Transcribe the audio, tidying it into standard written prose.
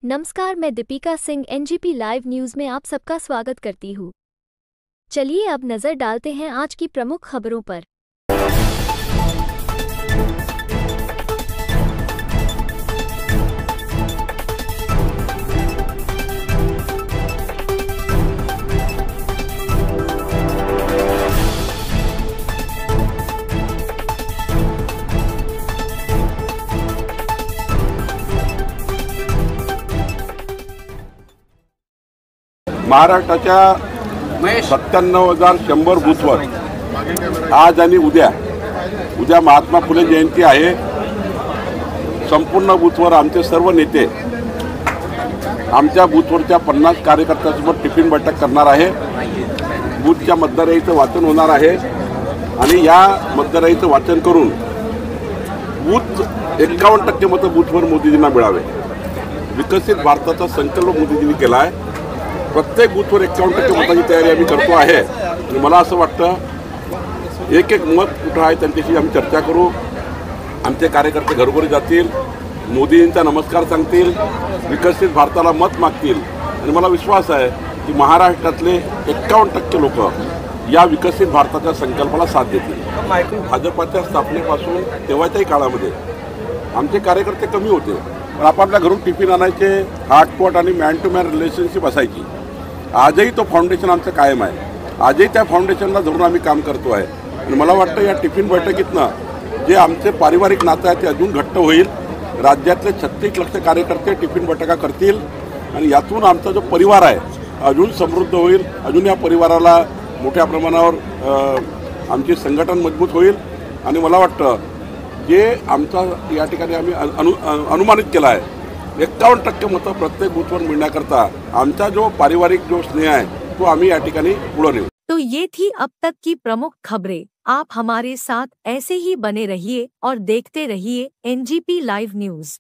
नमस्कार, मैं दीपिका सिंह NGP live news में आप सबका स्वागत करती हूँ। चलिए अब नजर डालते हैं आज की प्रमुख खबरों पर। महाराष्ट्राच्या 97,100 बूथवर आज आणि उद्या महात्मा फुले जयंती आहे। संपूर्ण बूथवर आमचे सर्व नेते आमच्या बूथवरच्या 50 कार्यकर्त्यांसोबत टिफिन बैठक करणार आहे। बूथच्या मतदारांचं वाचन होणार आहे आणि या मतदारांचं वाचन करून बूथ 51% मतं बूथवर मोदीजींना मिळावे। विकसित भारताचा संकल्प मोदीजींनी केला आहे। प्रत्येक बूथवर 51% मताची तयारी आम्ही करतो आहे आणि मला असं वाटतं एक मत कुठं आहे त्यांच्याशी आम्ही चर्चा करू। आमचे कार्यकर्ते घरोघरी जातील, मोदींचा नमस्कार सांगतील, विकसित भारताला मत मागतील आणि मला विश्वास आहे की महाराष्ट्रातले 51% लोक या विकसित भारताच्या संकल्पाला साथ देतील। भाजपच्या स्थापनेपासून तेव्हाच्याही काळामध्ये आमचे कार्यकर्ते कमी होते, पण आपापल्या घरून टिफिन आणायचे, हॉटपॉट आणि मॅन टू मॅन रिलेशनशिप असायची। आजही तो फाउंडेशन आमचं कायम आहे। आजही त्या फाउंडेशनला धरून आम्ही काम करतो आहे आणि मला वाटतं या टिफिन बैठकीतनं जे आमचे पारिवारिक नातं आहे ते अजून घट्ट होईल। राज्यातले 36 लाख कार्यकर्ते टिफिन बैठका करतील आणि यातून आमचा जो परिवार आहे अजून समृद्ध होईल। अजून या परिवाराला मोठ्या प्रमाणावर आमची संघटन मजबूत होईल आणि मला वाटतं जे आमचा या ठिकाणी आम्ही अनुमानित केला आहे 51% मतं प्रत्येक बूथवर मिळण्याकरता आमचा जो पारिवारिक जो स्नेह आहे तो आम्ही या ठिकाणी पुढे नेऊ। तो ये थी अब तक की प्रमुख खबरें। आप हमारे साथ ऐसे ही बने रहिए और देखते रहिए एनजीपी लाइव न्यूज।